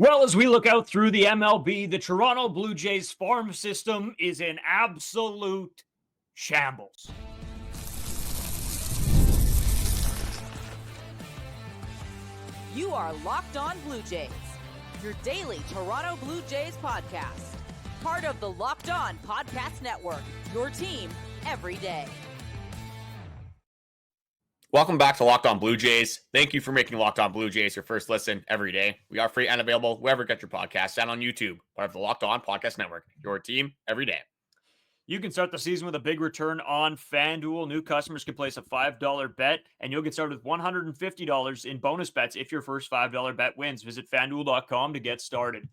Well, as we look out through the MLB, the Toronto Blue Jays farm system is in absolute shambles. You are Locked On Blue Jays, your daily Toronto Blue Jays podcast. Part of the Locked On Podcast Network, your team every day. Welcome back to Locked On Blue Jays. Thank you for making Locked On Blue Jays your first listen every day. We are free and available wherever you get your podcasts and on YouTube, part of the Locked On Podcast Network, your team every day. You can start the season with a big return on FanDuel. New customers can place a $5 bet, and you'll get started with $150 in bonus bets if your first $5 bet wins. Visit FanDuel.com to get started.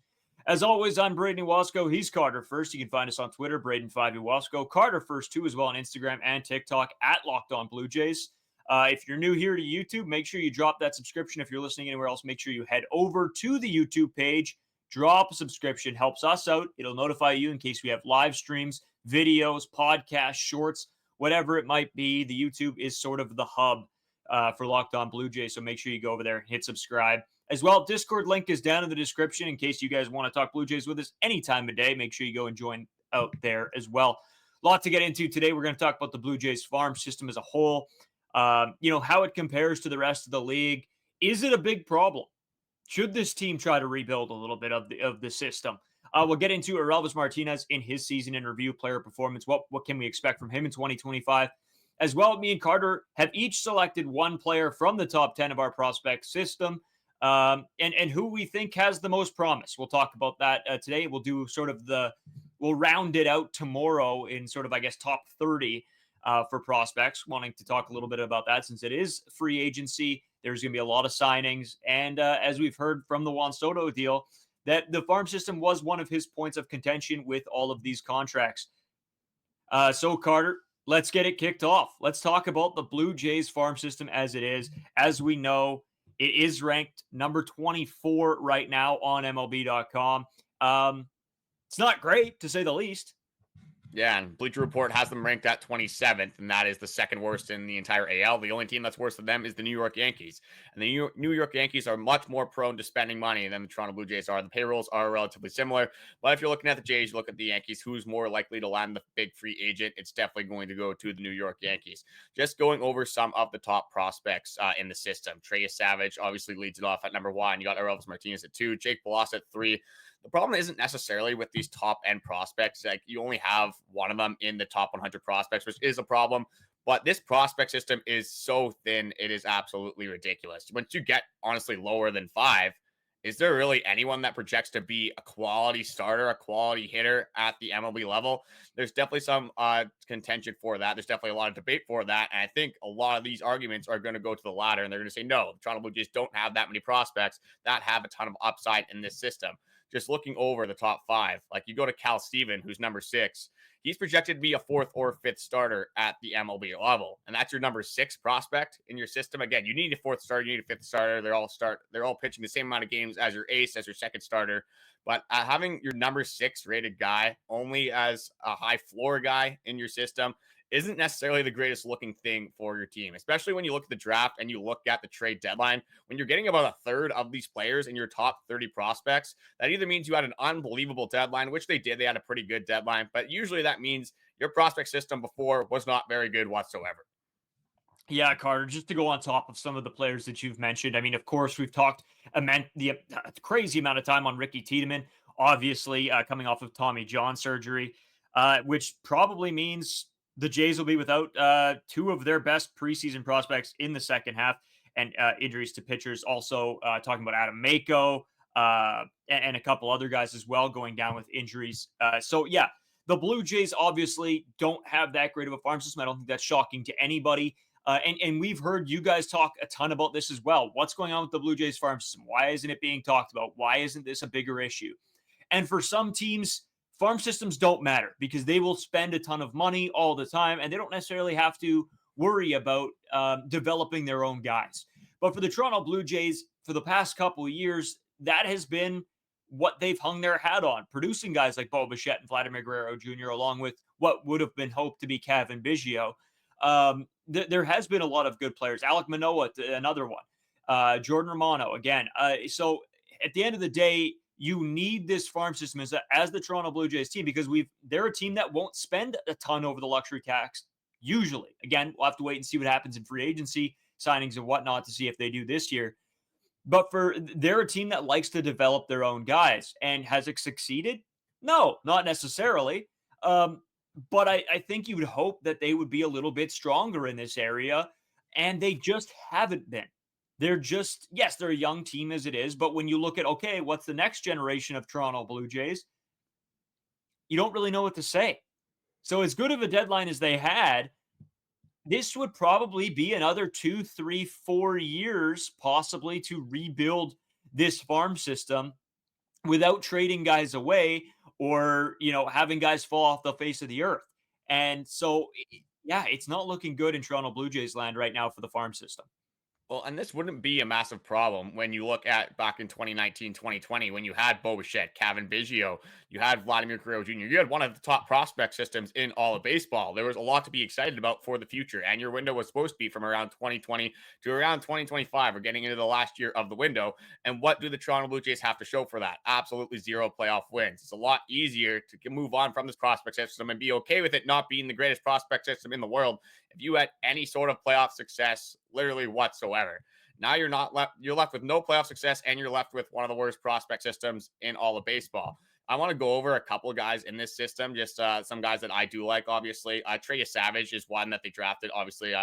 As always, I'm Braden Wasco. He's Carter First. You can find us on Twitter, Braden5Wasco. Carter First, too, as well on Instagram and TikTok at Locked On Blue Jays. If you're new here to YouTube, make sure you drop that subscription. If you're listening anywhere else, make sure you head over to the YouTube page. Drop a subscription. Helps us out. It'll notify you in case we have live streams, videos, podcasts, shorts, whatever it might be. The YouTube is sort of the hub for Locked On Blue Jays, so make sure you go over there and hit subscribe. As well, Discord link is down in the description in case you guys want to talk Blue Jays with us any time of day. Make sure you go and join out there as well. A lot to get into today. We're going to talk about the Blue Jays farm system as a whole. How it compares to the rest of the league. Is it a big problem? Should this team try to rebuild a little bit of the system? We'll get into Orelvis Martinez in his season in review, player performance. What can we expect from him in 2025? As well, me and Carter have each selected one player from the top 10 of our prospect system, and who we think has the most promise. We'll talk about that today. We'll do we'll round it out tomorrow in sort of, I guess, top 30 for prospects, wanting to talk a little bit about that since it is free agency. There's going to be a lot of signings. And as we've heard from the Juan Soto deal, that the farm system was one of his points of contention with all of these contracts. So, Carter, let's get it kicked off. Let's talk about the Blue Jays farm system as it is. As we know, it is ranked number 24 right now on MLB.com. It's not great, to say the least. Yeah, and Bleacher Report has them ranked at 27th, and that is the second worst in the entire AL. The only team that's worse than them is the New York Yankees. And the New York Yankees are much more prone to spending money than the Toronto Blue Jays are. The payrolls are relatively similar. But if you're looking at the Jays, you look at the Yankees, who's more likely to land the big free agent, it's definitely going to go to the New York Yankees. Just going over some of the top prospects in the system. Trey Savage obviously leads it off at number 1. You got Orelvis Martinez at 2, Jake Bloss at 3. The problem isn't necessarily with these top-end prospects. Like, you only have one of them in the top 100 prospects, which is a problem. But this prospect system is so thin, it is absolutely ridiculous. Once you get, honestly, lower than 5, is there really anyone that projects to be a quality starter, a quality hitter at the MLB level? There's definitely some contention for that. There's definitely a lot of debate for that. And I think a lot of these arguments are going to go to the latter, and they're going to say, no, the Toronto Blue Jays don't have that many prospects that have a ton of upside in this system. Just looking over the top 5, like you go to Cal Steven, who's number 6. He's projected to be a 4th or 5th starter at the MLB level. And that's your number 6 prospect in your system. Again, you need a 4th starter, you need a 5th starter. They're all pitching the same amount of games as your ace, as your second starter. But having your number 6 rated guy only as a high floor guy in your system isn't necessarily the greatest looking thing for your team, especially when you look at the draft and you look at the trade deadline. When you're getting about a third of these players in your top 30 prospects, that either means you had an unbelievable deadline, which they did. They had a pretty good deadline, but usually that means your prospect system before was not very good whatsoever. Yeah, Carter, just to go on top of some of the players that you've mentioned. I mean, of course, we've talked the crazy amount of time on Ricky Tiedemann, obviously coming off of Tommy John surgery, which probably means the Jays will be without 2 of their best preseason prospects in the second half, and injuries to pitchers. Also talking about Adam Mako and a couple other guys as well going down with injuries. So, yeah, the Blue Jays obviously don't have that great of a farm system. I don't think that's shocking to anybody. And we've heard you guys talk a ton about this as well. What's going on with the Blue Jays farm system? Why isn't it being talked about? Why isn't this a bigger issue? And for some teams, farm systems don't matter because they will spend a ton of money all the time, and they don't necessarily have to worry about developing their own guys. But for the Toronto Blue Jays, for the past couple of years, that has been what they've hung their hat on, producing guys like Bichette and Vladimir Guerrero Jr., along with what would have been hoped to be Kevin Biggio. There has been a lot of good players. Alek Manoah, another one. Jordan Romano, again. So at the end of the day, you need this farm system as the Toronto Blue Jays team, because they're a team that won't spend a ton over the luxury tax usually. Again, we'll have to wait and see what happens in free agency signings and whatnot to see if they do this year. But they're a team that likes to develop their own guys. And has it succeeded? No, not necessarily. But I think you would hope that they would be a little bit stronger in this area, and they just haven't been. They're just, yes, they're a young team as it is, but when you look at, okay, what's the next generation of Toronto Blue Jays, you don't really know what to say. So as good of a deadline as they had, this would probably be another 2, 3, 4 years possibly to rebuild this farm system without trading guys away or, having guys fall off the face of the earth. And so, yeah, it's not looking good in Toronto Blue Jays land right now for the farm system. Well, and this wouldn't be a massive problem when you look at back in 2019, 2020, when you had Bichette, Kevin Biggio, you had Vladimir Guerrero Jr., you had one of the top prospect systems in all of baseball. There was a lot to be excited about for the future, and your window was supposed to be from around 2020 to around 2025. We're getting into the last year of the window, and what do the Toronto Blue Jays have to show for that? Absolutely zero playoff wins. It's a lot easier to move on from this prospect system and be okay with it not being the greatest prospect system in the world if you had any sort of playoff success literally whatsoever. Now you're left with no playoff success, and you're left with one of the worst prospect systems in all of baseball. I want to go over a couple of guys in this system, just some guys that I do like, obviously. Trey Savage is one that they drafted, obviously.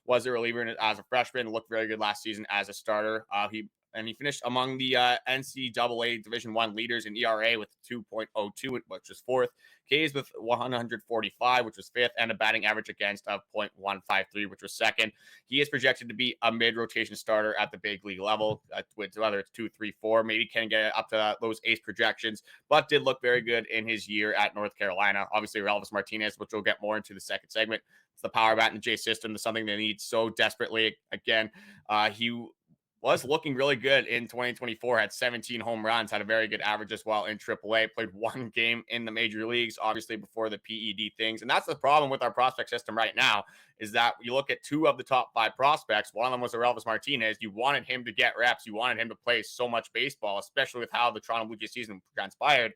Was a reliever as a freshman, looked very good last season as a starter. He finished among the NCAA Division I leaders in ERA with 2.02, which was fourth. Ks with 145, which was fifth, and a batting average against of .153, which was second. He is projected to be a mid-rotation starter at the big league level, whether it's 2, 3, 4. Maybe can get up to those ace projections, but did look very good in his year at North Carolina. Obviously, Orelvis Martinez, which we'll get more into the second segment. It's the power bat in the J system. It's something they need so desperately. Again, he was looking really good in 2024, had 17 home runs, had a very good average as well in AAA, played one game in the major leagues, obviously before the PED things. And that's the problem with our prospect system right now, is that you look at 2 of the top 5 prospects. One of them was Orelvis Martinez. You wanted him to get reps. You wanted him to play so much baseball, especially with how the Toronto Blue Jays season transpired.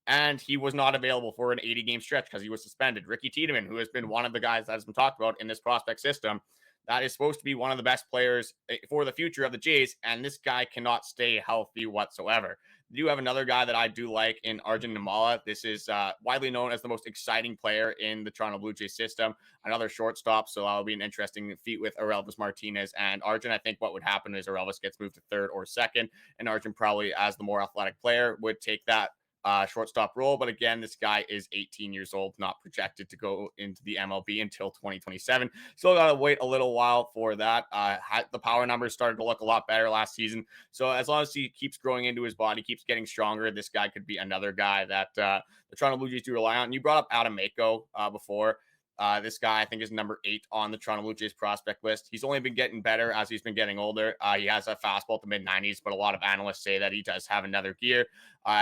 And he was not available for an 80-game stretch because he was suspended. Ricky Tiedemann, who has been one of the guys that has been talked about in this prospect system, that is supposed to be one of the best players for the future of the Jays, and this guy cannot stay healthy whatsoever. You do have another guy that I do like in Arjun Nimmala. This is widely known as the most exciting player in the Toronto Blue Jays system. Another shortstop, so that'll be an interesting feat with Orelvis Martinez and Arjun. I think what would happen is Orelvis gets moved to third or second, and Arjun probably, as the more athletic player, would take that shortstop role. But again, this guy is 18 years old, not projected to go into the MLB until 2027. Still got to wait a little while for that. The power numbers started to look a lot better last season. So as long as he keeps growing into his body, keeps getting stronger, this guy could be another guy that the Toronto Blue Jays do rely on. You brought up Adam Mako before. This guy, I think, is number 8 on the Toronto Blue Jays prospect list. He's only been getting better as he's been getting older. He has a fastball to mid-90s, but a lot of analysts say that he does have another gear.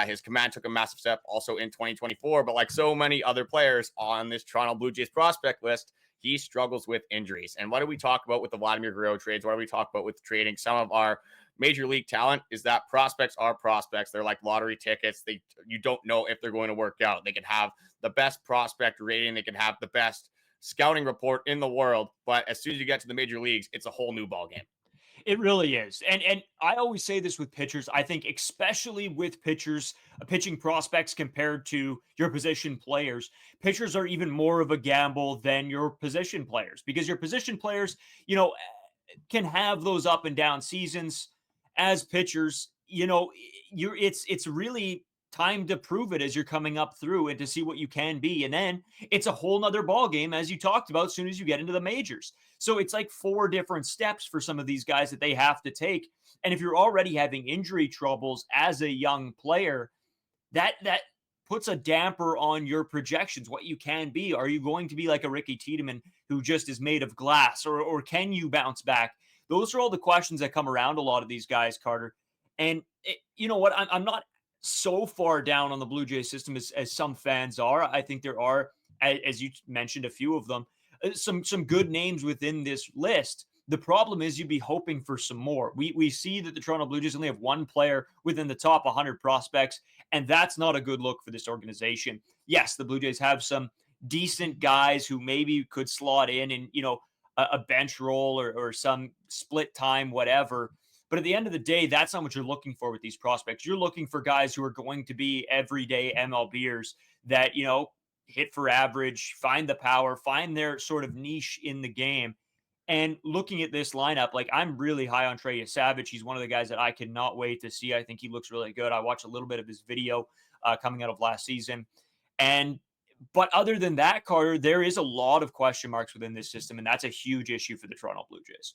His command took a massive step also in 2024, but like so many other players on this Toronto Blue Jays prospect list, he struggles with injuries. And what do we talk about with the Vladimir Guerrero trades? What do we talk about with trading some of our major league talent? Is that prospects are prospects. They're like lottery tickets. You don't know if they're going to work out. They could have the best prospect rating. They could have the best scouting report in the world. But as soon as you get to the major leagues, it's a whole new ballgame. It really is. And I always say this with pitchers. I think especially with pitchers, pitching prospects compared to your position players, pitchers are even more of a gamble than your position players, because your position players, can have those up and down seasons. As pitchers, it's really time to prove it as you're coming up through and to see what you can be. And then it's a whole nother ball game, as you talked about, as soon as you get into the majors. So it's like 4 different steps for some of these guys that they have to take. And if you're already having injury troubles as a young player, that puts a damper on your projections, what you can be. Are you going to be like a Ricky Tiedemann who just is made of glass, or can you bounce back? Those are all the questions that come around a lot of these guys, Carter. And you know what? I'm not so far down on the Blue Jays system as some fans are. I think there are, as you mentioned, a few of them, some good names within this list. The problem is you'd be hoping for some more. We see that the Toronto Blue Jays only have one player within the top 100 prospects, and that's not a good look for this organization. Yes, the Blue Jays have some decent guys who maybe could slot in, a bench role or some split time, whatever. But at the end of the day, that's not what you're looking for with these prospects. You're looking for guys who are going to be everyday MLBers that, hit for average, find the power, find their sort of niche in the game. And looking at this lineup, like I'm really high on Trey Savage. He's one of the guys that I cannot wait to see. I think he looks really good. I watched a little bit of his video coming out of last season. But other than that, Carter, there is a lot of question marks within this system, and that's a huge issue for the Toronto Blue Jays.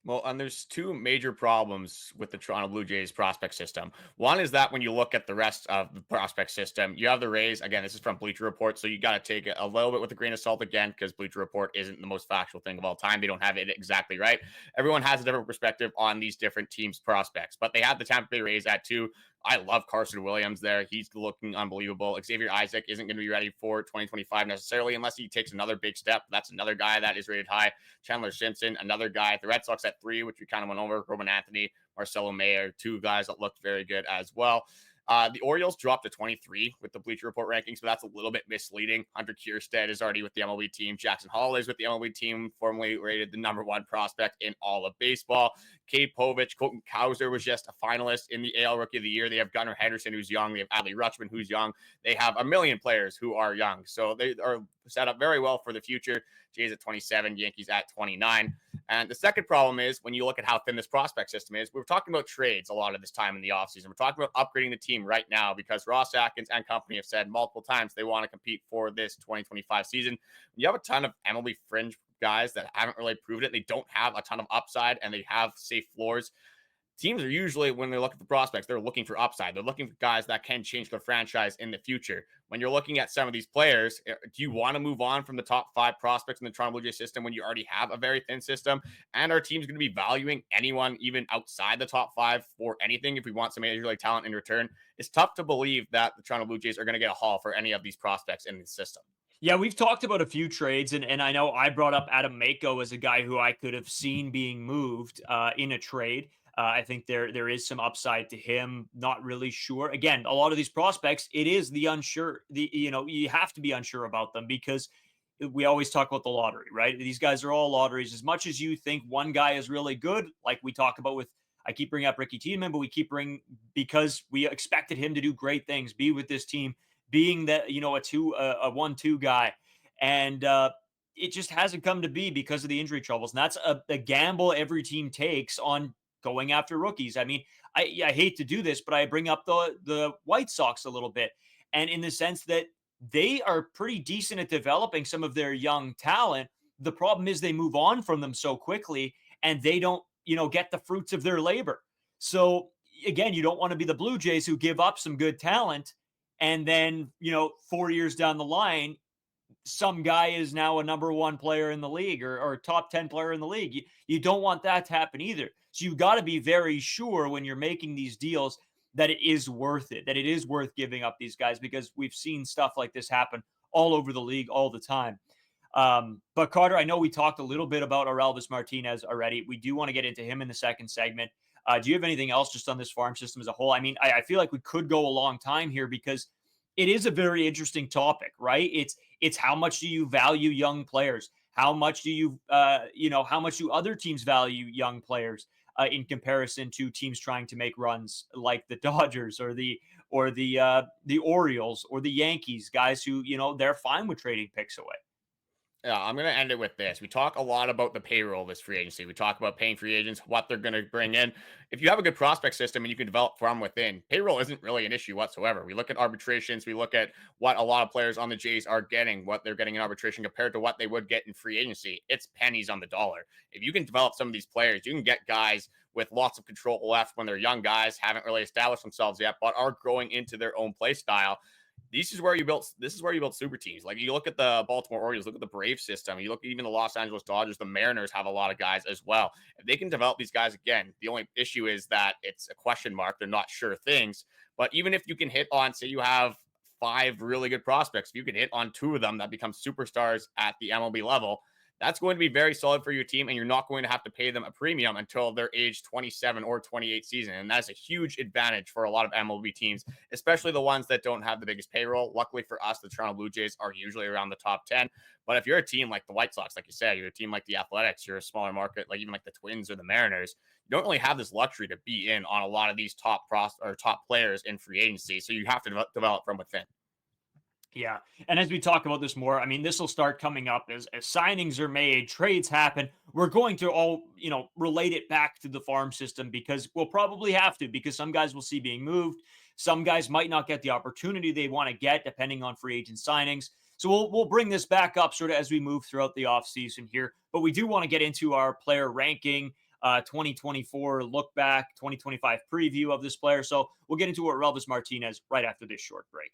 Well, and there's two major problems with the Toronto Blue Jays prospect system. One is that when you look at the rest of the prospect system, you have the Rays. Again, this is from Bleacher Report, so you got to take it a little bit with a grain of salt again, because Bleacher Report isn't the most factual thing of all time. They don't have it exactly right. Everyone has a different perspective on these different teams' prospects, but they have the Tampa Bay Rays at 2. I love Carson Williams there. He's looking unbelievable. Xavier Isaac isn't going to be ready for 2025 necessarily unless he takes another big step. That's another guy that is rated high. Chandler Simpson, another guy. The Red Sox at 3, which we kind of went over. Roman Anthony, Marcelo Mayer, 2 guys that looked very good as well. The Orioles dropped to 23 with the Bleacher Report rankings, but that's a little bit misleading. Hunter Kierstead is already with the MLB team. Jackson Hall is with the MLB team, formerly rated the #1 prospect in all of baseball. Cade Povich, Colton Cowser was just a finalist in the AL Rookie of the Year. They have Gunnar Henderson, who's young. They have Adley Rutschman, who's young. They have a million players who are young. So they are set up very well for the future. Jays at 27, Yankees at 29. And the second problem is when you look at how thin this prospect system is, we're talking about trades a lot of this time in the offseason. We're talking about upgrading the team right now because Ross Atkins and company have said multiple times they want to compete for this 2025 season. When you have a ton of MLB fringe guys that haven't really proved it, they don't have a ton of upside, and they have safe floors. Teams are usually, when they look at the prospects, they're looking for upside. They're looking for guys that can change their franchise in the future. When you're looking at some of these players, do you want to move on from the top 5 prospects in the Toronto Blue Jays system when you already have a very thin system? And our team's going to be valuing anyone even outside the top 5 for anything if we want some major league talent in return? It's tough to believe that the Toronto Blue Jays are going to get a haul for any of these prospects in the system. Yeah, we've talked about a few trades, and I know I brought up Adam Mako as a guy who I could have seen being moved in a trade. I think there is some upside to him. Not really sure. Again, a lot of these prospects, it is the unsure. You have to be unsure about them because we always talk about the lottery, right? These guys are all lotteries. As much as you think one guy is really good, like we talk about with, I keep bringing up Ricky Tiedemann, but we keep bringing because we expected him to do great things, be with this team, being that a 1-2 guy, and it just hasn't come to be because of the injury troubles. And that's a gamble every team takes on going after rookies. I mean, I hate to do this, but I bring up the White Sox a little bit, and in the sense that they are pretty decent at developing some of their young talent. The problem is they move on from them so quickly, and they don't, get the fruits of their labor. So again, you don't want to be the Blue Jays who give up some good talent, and then 4 years down the line, some guy is now a #1 player in the league or top 10 player in the league. You don't want that to happen either. So you've got to be very sure when you're making these deals that it is worth it, that it is worth giving up these guys, because we've seen stuff like this happen all over the league all the time. But Carter, I know we talked a little bit about Orelvis Martinez already. We do want to get into him in the second segment. Do you have anything else just on this farm system as a whole? I mean, I feel like we could go a long time here because it is a very interesting topic, right? It's how much do you value young players? How much do you, how much do other teams value young players in comparison to teams trying to make runs like the Dodgers or the Orioles or the Yankees, guys who, they're fine with trading picks away. Yeah, I'm going to end it with this. We talk a lot about the payroll of this free agency. We talk about paying free agents, what they're going to bring in. If you have a good prospect system and you can develop from within, payroll isn't really an issue whatsoever. We look at arbitrations. We look at what a lot of players on the Jays are getting, what they're getting in arbitration compared to what they would get in free agency. It's pennies on the dollar. If you can develop some of these players, you can get guys with lots of control left when they're young guys, haven't really established themselves yet, but are growing into their own play style. This is where you build super teams. Like you look at the Baltimore Orioles, look at the Braves system. You look at even the Los Angeles Dodgers, the Mariners have a lot of guys as well. If they can develop these guys again, the only issue is that it's a question mark. They're not sure things. But even if you can hit on, say you have 5 really good prospects, if you can hit on 2 of them that become superstars at the MLB level, that's going to be very solid for your team, and you're not going to have to pay them a premium until their age 27 or 28 season. And that's a huge advantage for a lot of MLB teams, especially the ones that don't have the biggest payroll. Luckily for us, the Toronto Blue Jays are usually around the top 10. But if you're a team like the White Sox, like you said, you're a team like the Athletics, you're a smaller market, like even like the Twins or the Mariners, you don't really have this luxury to be in on a lot of these top players in free agency. So you have to develop from within. Yeah. And as we talk about this more, I mean, this will start coming up as signings are made, trades happen. We're going to all, relate it back to the farm system because we'll probably have to, because some guys will see being moved. Some guys might not get the opportunity they want to get depending on free agent signings. So we'll bring this back up sort of as we move throughout the offseason here. But we do want to get into our player ranking, 2024 look back, 2025 preview of this player. So we'll get into Orelvis Martinez right after this short break.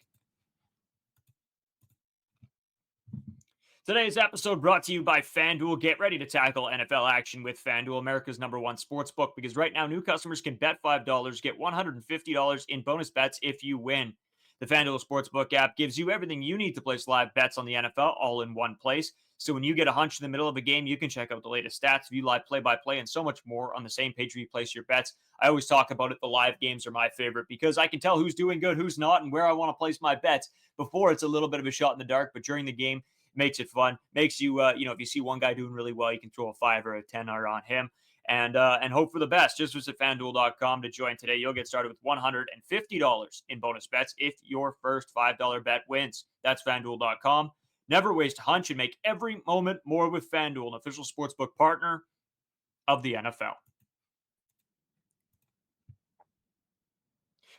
Today's episode brought to you by FanDuel. Get ready to tackle NFL action with FanDuel, America's #1 sports book, because right now new customers can bet $5, get $150 in bonus bets if you win. The FanDuel Sportsbook app gives you everything you need to place live bets on the NFL all in one place. So when you get a hunch in the middle of a game, you can check out the latest stats, view live play-by-play, and so much more on the same page where you place your bets. I always talk about it. The live games are my favorite because I can tell who's doing good, who's not, and where I want to place my bets. Before, it's a little bit of a shot in the dark, but during the game, makes it fun. Makes you, if you see one guy doing really well, you can throw a 5 or a 10 on him and hope for the best. Just visit FanDuel.com to join today. You'll get started with $150 in bonus bets if your first $5 bet wins. That's FanDuel.com. Never waste a hunch and make every moment more with FanDuel, an official sportsbook partner of the NFL.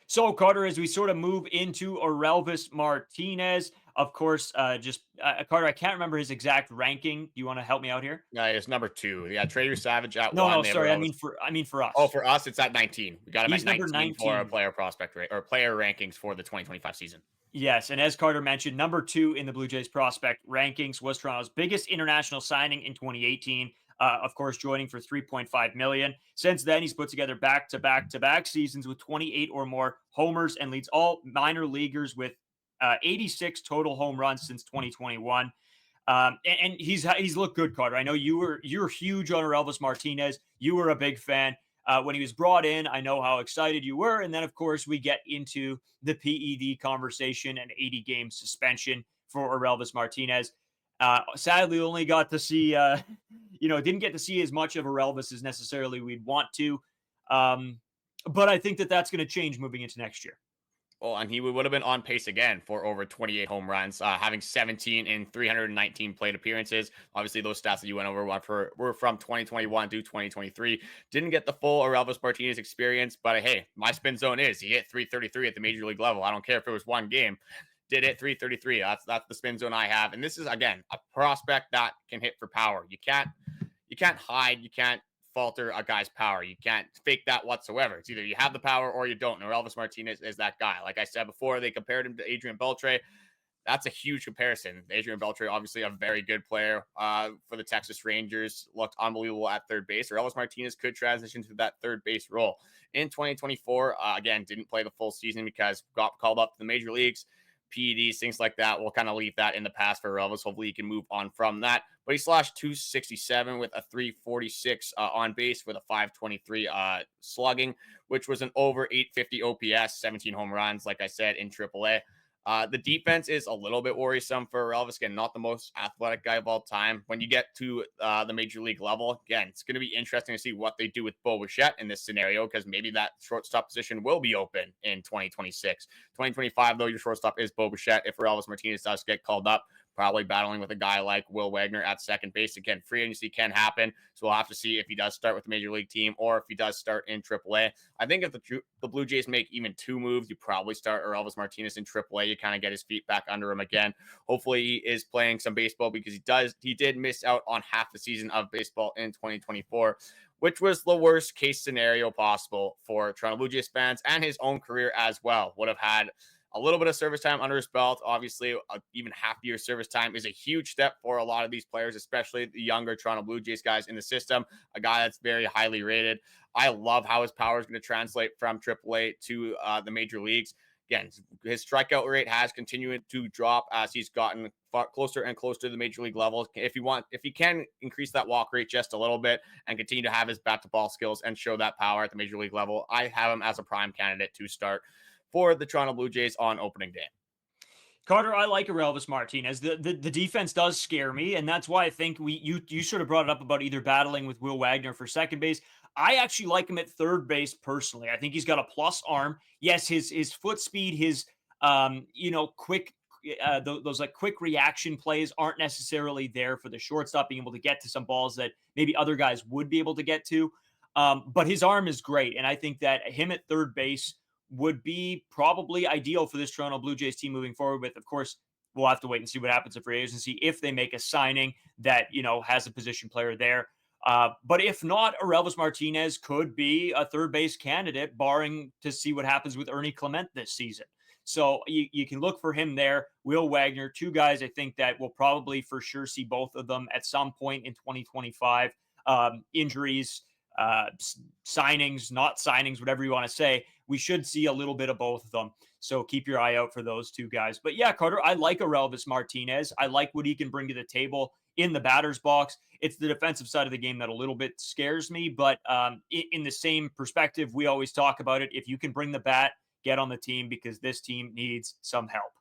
So, Carter, as we sort of move into Orelvis Martinez, of course, Carter, I can't remember his exact ranking. Do you want to help me out here? Yeah, it's number 2. Yeah, Trader Savage at No, 1. no, sorry. I mean for us. Oh, for us, it's at 19. We got him He's at number 19 for our 19. player prospect rate or player rankings for the 2025 season. Yes, and as Carter mentioned, number 2 in the Blue Jays prospect rankings, was Toronto's biggest international signing in 2018. Of course, joining for $3.5 million. Since then, he's put together back-to-back seasons with 28 or more homers and leads all minor leaguers with 86 total home runs since 2021. And he's looked good, Carter. I know you're huge on Orelvis Martinez. You were a big fan. When he was brought in, I know how excited you were. And then, of course, we get into the PED conversation and 80-game suspension for Orelvis Martinez. Sadly, only got to see, didn't get to see as much of Orelvis as necessarily we'd want to. But I think that's going to change moving into next year. Well, and he would have been on pace again for over 28 home runs, having 17 in 319 plate appearances. Obviously, those stats that you went over were from 2021 to 2023. Didn't get the full Orelvis Martinez experience, but hey, my spin zone is he hit 333 at the major league level. I don't care if it was one game. Did hit 333. That's the spin zone I have. And this is, again, a prospect that can hit for power. You can't hide. You can't falter a guy's power. You can't fake that whatsoever. It's either you have the power or you don't. And Orelvis Martinez is that guy. Like I said before, they compared him to Adrian Beltre. That's a huge comparison. Adrian Beltre, obviously a very good player for the Texas Rangers, looked unbelievable at third base. Orelvis Martinez could transition to that third base role. In 2024, again, didn't play the full season because got called up to the major leagues. PEDs, things like that. We'll kind of leave that in the past for Orelvis. Hopefully he can move on from that. But he slashed 267 with a 346 on base with a 523 slugging, which was an over 850 OPS, 17 home runs, like I said, in AAA. The defense is a little bit worrisome for Orelvis. Again, not the most athletic guy of all time. When you get to the major league level, again, it's going to be interesting to see what they do with Bichette in this scenario, because maybe that shortstop position will be open in 2026. 2025, though, your shortstop is Bichette. If Orelvis Martinez does get called up, probably battling with a guy like Will Wagner at second base. Again, free agency can happen, so we'll have to see if he does start with the major league team or if he does start in AAA. I think if the Blue Jays make even 2 moves, you probably start Orelvis Martinez in AAA. You kind of get his feet back under him again. Hopefully he is playing some baseball, because he did miss out on half the season of baseball in 2024, which was the worst case scenario possible for Toronto Blue Jays fans, and his own career as well. Would have had a little bit of service time under his belt. Obviously, even half year service time is a huge step for a lot of these players, especially the younger Toronto Blue Jays guys in the system. A guy that's very highly rated. I love how his power is going to translate from AAA to the major leagues. Again, his strikeout rate has continued to drop as he's gotten far closer and closer to the major league level. If he can increase that walk rate just a little bit and continue to have his bat to ball skills and show that power at the major league level, I have him as a prime candidate to start for the Toronto Blue Jays on opening day. Carter, I like Orelvis Martinez. The defense does scare me, and that's why I think you sort of brought it up about either battling with Will Wagner for second base. I actually like him at third base personally. I think he's got a plus arm. Yes, his foot speed, his quick those like quick reaction plays aren't necessarily there for the shortstop being able to get to some balls that maybe other guys would be able to get to. But his arm is great, and I think that him at third base would be probably ideal for this Toronto Blue Jays team moving forward with. Of course, we'll have to wait and see what happens at free agency if they make a signing that, has a position player there. But if not, Orelvis Martinez could be a third base candidate, barring to see what happens with Ernie Clement this season. So you can look for him there. Will Wagner, two guys I think that will probably for sure see both of them at some point in 2025. Injuries, signings, not signings, whatever you want to say, we should see a little bit of both of them. So keep your eye out for those two guys. But yeah, Carter, I like Orelvis Martinez. I like what he can bring to the table in the batter's box. It's the defensive side of the game that a little bit scares me. But in the same perspective, we always talk about it. If you can bring the bat, get on the team, because this team needs some help.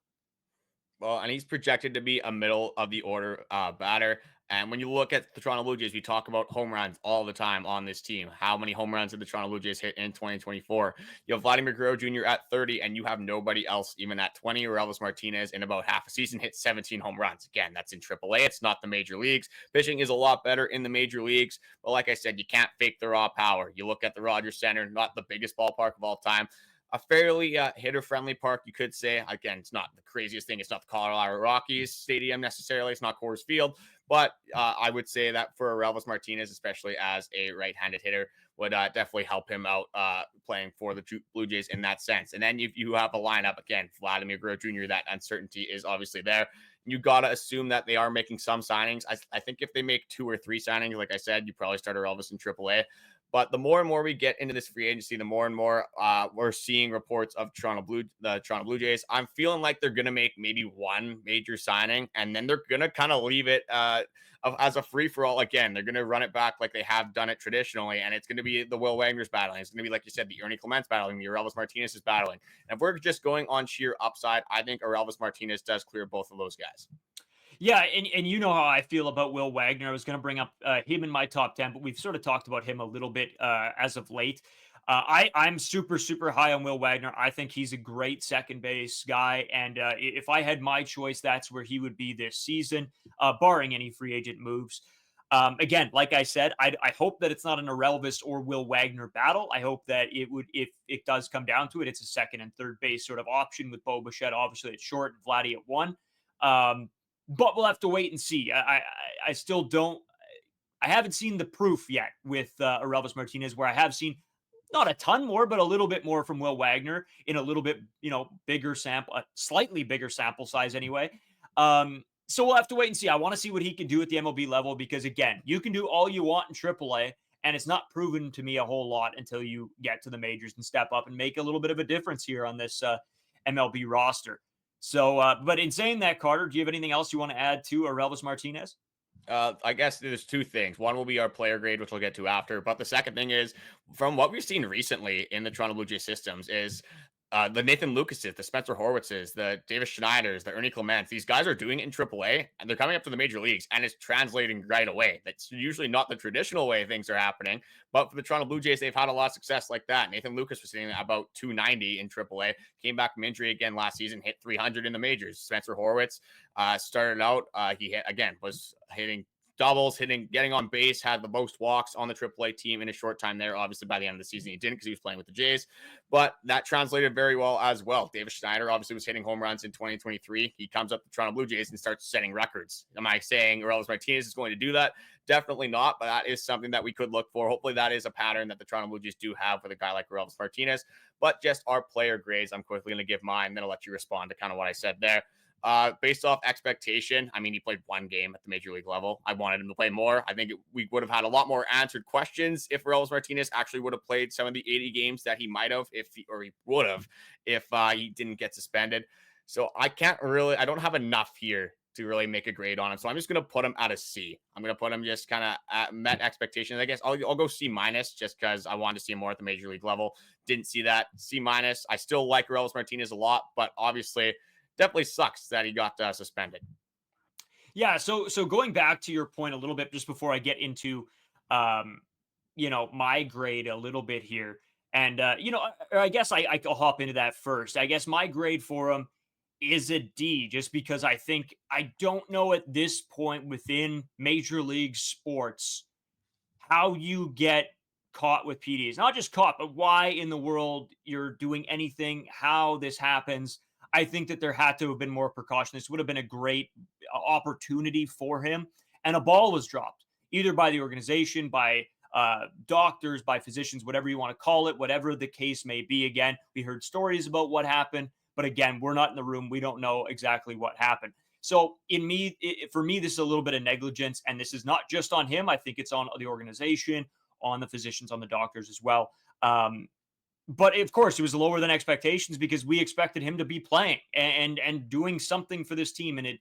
Well, and he's projected to be a middle of the order batter. And when you look at the Toronto Blue Jays, we talk about home runs all the time on this team. How many home runs did the Toronto Blue Jays hit in 2024? You have Vladimir Guerrero Jr. at 30, and you have nobody else even at 20. Orelvis Martinez in about half a season hit 17 home runs. Again, that's in AAA. It's not the major leagues. Pitching is a lot better in the major leagues. But like I said, you can't fake the raw power. You look at the Rogers Center, not the biggest ballpark of all time. A fairly hitter-friendly park, you could say. Again, it's not the craziest thing. It's not the Colorado Rockies Stadium necessarily. It's not Coors Field. But I would say that for Orelvis Martinez, especially as a right-handed hitter, would definitely help him out playing for the Blue Jays in that sense. And then you have a lineup, again, Vladimir Guerrero Jr., that uncertainty is obviously there. You got to assume that they are making some signings. I think if they make 2 or 3 signings, like I said, you probably start Orelvis in AAA. But the more and more we get into this free agency, the more and more we're seeing reports of the Toronto Blue Jays. I'm feeling like they're going to make maybe one major signing, and then they're going to kind of leave it as a free-for-all. Again, they're going to run it back like they have done it traditionally, and it's going to be the Will Wagner's battling. It's going to be, like you said, the Ernie Clement's battling, the Orelvis Martinez is battling. And if we're just going on sheer upside, I think Orelvis Martinez does clear both of those guys. Yeah, and you know how I feel about Will Wagner. I was going to bring up him in my top 10, but we've sort of talked about him a little bit as of late. I'm super, super high on Will Wagner. I think he's a great second base guy, and if I had my choice, that's where he would be this season, barring any free agent moves. Again, like I said, I hope that it's not an Orelvis or Will Wagner battle. I hope that it would, if it does come down to it, it's a second and third base sort of option with Bichette obviously at short and Vladdy at 1. But we'll have to wait and see. I still don't. I haven't seen the proof yet with Orelvis Martinez, where I have seen not a ton more, but a little bit more from Will Wagner in a little bit, bigger sample, a slightly bigger sample size anyway. So we'll have to wait and see. I want to see what he can do at the MLB level, because again, you can do all you want in AAA, and it's not proven to me a whole lot until you get to the majors and step up and make a little bit of a difference here on this MLB roster. So, but in saying that, Carter, do you have anything else you want to add to Orelvis Martinez? I guess there's 2 things. One will be our player grade, which we'll get to after. But the second thing is, from what we've seen recently in the Toronto Blue Jays systems, is the Nathan Lucases, the Spencer Horwitzes, the Davis Schneiders, the Ernie Clements. These guys are doing it in AAA, and they're coming up to the major leagues, and it's translating right away. That's usually not the traditional way things are happening, but for the Toronto Blue Jays, they've had a lot of success like that. Nathan Lucas was sitting at about 290 in AAA, came back from injury again last season, hit 300 in the majors. Spencer Horwitz started out, was hitting doubles, getting on base, had the most walks on the AAA team in a short time there. Obviously, by the end of the season, he didn't because he was playing with the Jays, but that translated very well as well. Davis Schneider obviously was hitting home runs in 2023. He comes up to Toronto Blue Jays and starts setting records. Am I saying Orelvis Martinez is going to do that? Definitely not, but that is something that we could look for. Hopefully, that is a pattern that the Toronto Blue Jays do have with a guy like Orelvis Martinez. But just our player grades, I'm quickly going to give mine, then I'll let you respond to kind of what I said there. Based off expectation, I mean, he played one game at the major league level. I wanted him to play more. I think we would have had a lot more answered questions if Orelvis Martinez actually would have played some of the 80 games that he might have, he would have, if he didn't get suspended. So I don't have enough here to really make a grade on him. So I'm just going to put him at a C. I'm going to put him just kind of at met expectations. I guess I'll go C minus just because I wanted to see him more at the major league level. Didn't see that. C minus. I still like Orelvis Martinez a lot, but obviously definitely sucks that he got suspended. Yeah. So going back to your point a little bit, just before I get into, my grade a little bit here. And, I guess I'll hop into that first. I guess my grade for him is a D, just because I don't know at this point within major league sports how you get caught with PDs. Not just caught, but why in the world you're doing anything, how this happens. I think that there had to have been more precaution. This would have been a great opportunity for him. And a ball was dropped, either by the organization, by doctors, by physicians, whatever you want to call it, whatever the case may be. Again, we heard stories about what happened, but again, we're not in the room. We don't know exactly what happened. So for me, this is a little bit of negligence, and this is not just on him. I think it's on the organization, on the physicians, on the doctors as well. But of course, it was lower than expectations because we expected him to be playing and doing something for this team, and it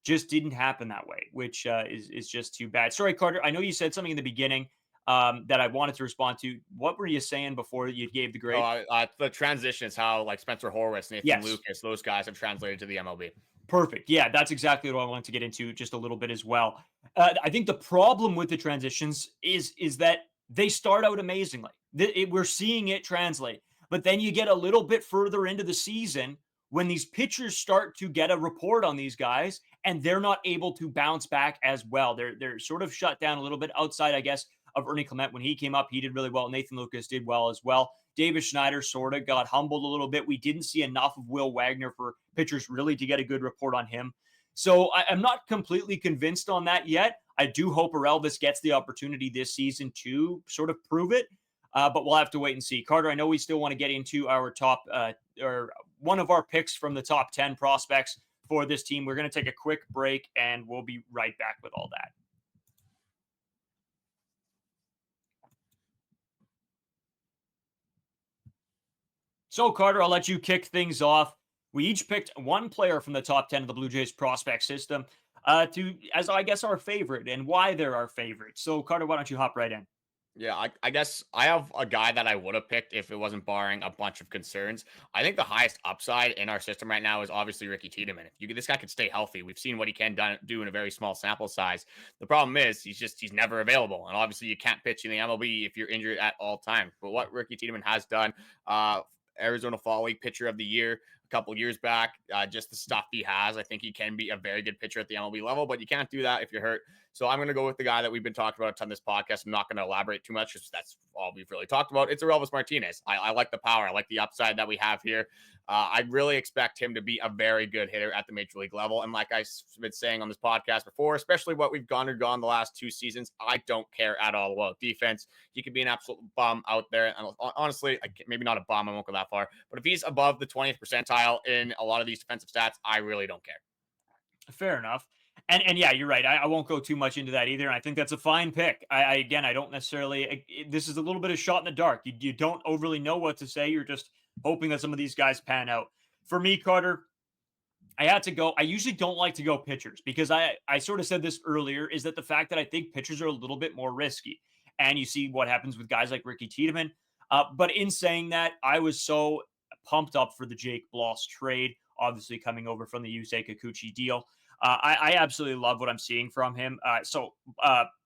just didn't happen that way, which is just too bad. Sorry, Carter. I know you said something in the beginning that I wanted to respond to. What were you saying before you gave the grade? The transition is how like Spencer Horwitz, Nathan Lucas, those guys have translated to the MLB. Perfect. Yeah, that's exactly what I wanted to get into just a little bit as well. I think the problem with the transitions is that they start out amazingly. We're seeing it translate, but then you get a little bit further into the season when these pitchers start to get a report on these guys and they're not able to bounce back as well. They're sort of shut down a little bit outside, I guess, of Ernie Clement. When he came up, he did really well. Nathan Lucas did well as well. David Schneider sort of got humbled a little bit. We didn't see enough of Will Wagner for pitchers really to get a good report on him. So I'm not completely convinced on that yet. I do hope Orelvis gets the opportunity this season to sort of prove it, but we'll have to wait and see. Carter, I know we still want to get into our top or one of our picks from the top 10 prospects for this team. We're going to take a quick break, and we'll be right back with all that. So, Carter, I'll let you kick things off. We each picked one player from the top 10 of the Blue Jays prospect system as I guess our favorite and why they're our favorite. So, Carter, why don't you hop right in? Yeah, I guess I have a guy that I would have picked if it wasn't barring a bunch of concerns. I think the highest upside in our system right now is obviously Ricky Tiedemann. If this guy could stay healthy, we've seen what he can do in a very small sample size. The problem is he's never available, and obviously you can't pitch in the MLB if you're injured at all times. But what Ricky Tiedemann has done, Arizona Fall League Pitcher of the Year a couple years back, just the stuff he has, I think he can be a very good pitcher at the MLB level, but you can't do that if you're hurt. So I'm going to go with the guy that we've been talking about a ton on this podcast. I'm not going to elaborate too much because that's all we've really talked about. It's Orelvis Martinez. I like the power. I like the upside that we have here. I really expect him to be a very good hitter at the major league level. And like I've been saying on this podcast before, especially what we've gone the last 2 seasons, I don't care at all about defense. He could be an absolute bum out there. And honestly, maybe not a bum. I won't go that far. But if he's above the 20th percentile in a lot of these defensive stats, I really don't care. Fair enough. And yeah, you're right. I won't go too much into that either. And I think that's a fine pick. I don't necessarily, this is a little bit of shot in the dark. You don't overly know what to say. You're just hoping that some of these guys pan out. For me, Carter, I had to go. I usually don't like to go pitchers because I sort of said this earlier, is that the fact that I think pitchers are a little bit more risky. And you see what happens with guys like Ricky Tiedemann. But in saying that, I was so pumped up for the Jake Bloss trade, obviously coming over from the Yusei Kikuchi deal. I absolutely love what I'm seeing from him. So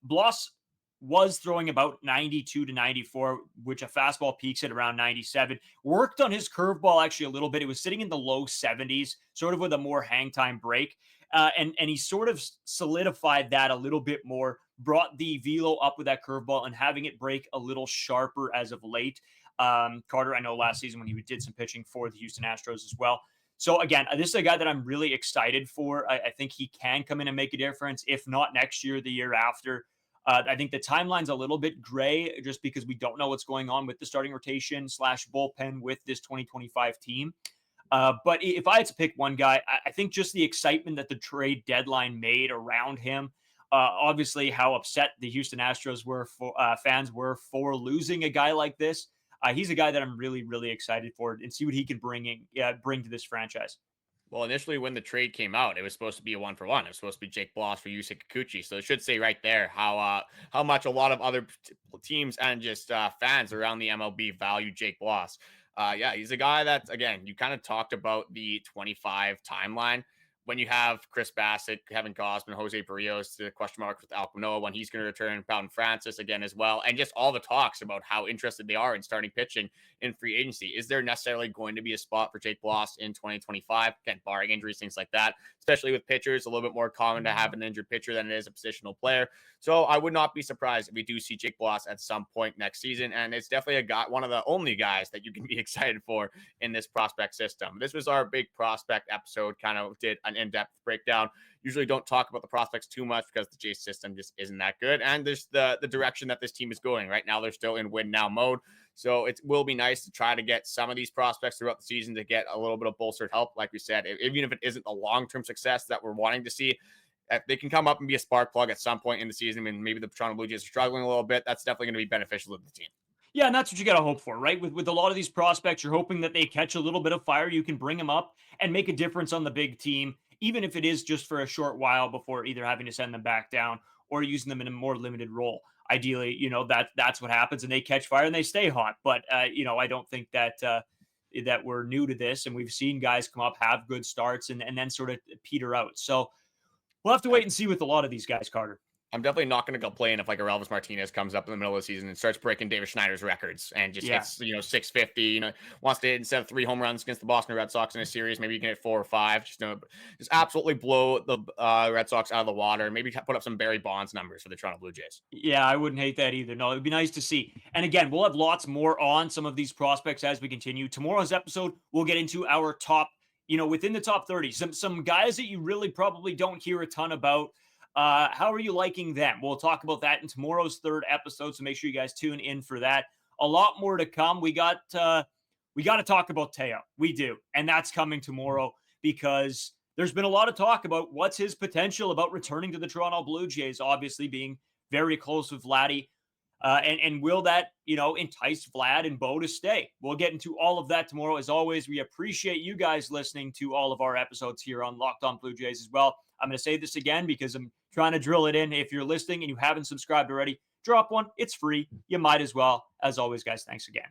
Bloss was throwing about 92 to 94, which a fastball peaks at around 97. Worked on his curveball actually a little bit. It was sitting in the low 70s, sort of with a more hang time break. And he sort of solidified that a little bit more, brought the velo up with that curveball and having it break a little sharper as of late. Carter, I know last season when he did some pitching for the Houston Astros as well. So again, this is a guy that I'm really excited for. I think he can come in and make a difference, if not next year, the year after. I think the timeline's a little bit gray just because we don't know what's going on with the starting rotation / bullpen with this 2025 team. But if I had to pick one guy, I think just the excitement that the trade deadline made around him, obviously how upset the Houston Astros fans were for losing a guy like this. He's a guy that I'm really, really excited for and see what he can bring to this franchise. Well, initially when the trade came out, it was supposed to be a 1-for-1. It was supposed to be Jake Bloss for Yusei Kikuchi. So it should say right there how much a lot of other teams and just fans around the MLB value Jake Bloss. Yeah, he's a guy that, again, you kind of talked about the 25 timeline. When you have Chris Bassitt, Kevin Gausman, Jose Berrios, the question marks with Alek Manoah, when he's going to return, Bowden Francis again as well, and just all the talks about how interested they are in starting pitching in free agency. Is there necessarily going to be a spot for Jake Bloss in 2025? Again, barring injuries, things like that, especially with pitchers, a little bit more common to have an injured pitcher than it is a positional player. So I would not be surprised if we do see Jake Bloss at some point next season. And it's definitely a guy, one of the only guys that you can be excited for in this prospect system. This was our big prospect episode, kind of did an in-depth breakdown. Usually don't talk about the prospects too much because the Jays system just isn't that good. And there's the direction that this team is going right now. They're still in win now mode. So it will be nice to try to get some of these prospects throughout the season to get a little bit of bolstered help. Like we said, even if it isn't a long-term success that we're wanting to see, if they can come up and be a spark plug at some point in the season, and maybe the Toronto Blue Jays are struggling a little bit, that's definitely going to be beneficial to the team. Yeah, and that's what you got to hope for, right? With a lot of these prospects, you're hoping that they catch a little bit of fire. You can bring them up and make a difference on the big team, even if it is just for a short while before either having to send them back down or using them in a more limited role. Ideally, that's what happens, and they catch fire and they stay hot. But I don't think that that we're new to this, and we've seen guys come up, have good starts, and then sort of peter out. So we'll have to wait and see with a lot of these guys, Carter. I'm definitely not going to complain if like Orelvis Martinez comes up in the middle of the season and starts breaking David Schneider's records and just hits 650. Wants to hit instead of 3 home runs against the Boston Red Sox in a series, maybe you can hit 4 or 5. Just absolutely blow the Red Sox out of the water. Maybe put up some Barry Bonds numbers for the Toronto Blue Jays. Yeah, I wouldn't hate that either. No, it'd be nice to see. And again, we'll have lots more on some of these prospects as we continue. Tomorrow's episode, we'll get into our top, within the top 30, some guys that you really probably don't hear a ton about. How are you liking them? We'll talk about that in tomorrow's third episode, so make sure you guys tune in for that. A lot more to come. We got to talk about Teo. We do, and that's coming tomorrow because there's been a lot of talk about what's his potential about returning to the Toronto Blue Jays, obviously being very close with Vladdy. And will that, entice Vlad and Bo to stay? We'll get into all of that tomorrow. As always, we appreciate you guys listening to all of our episodes here on Locked On Blue Jays as well. I'm going to say this again because I'm trying to drill it in. If you're listening and you haven't subscribed already, drop one. It's free. You might as well. As always, guys, thanks again.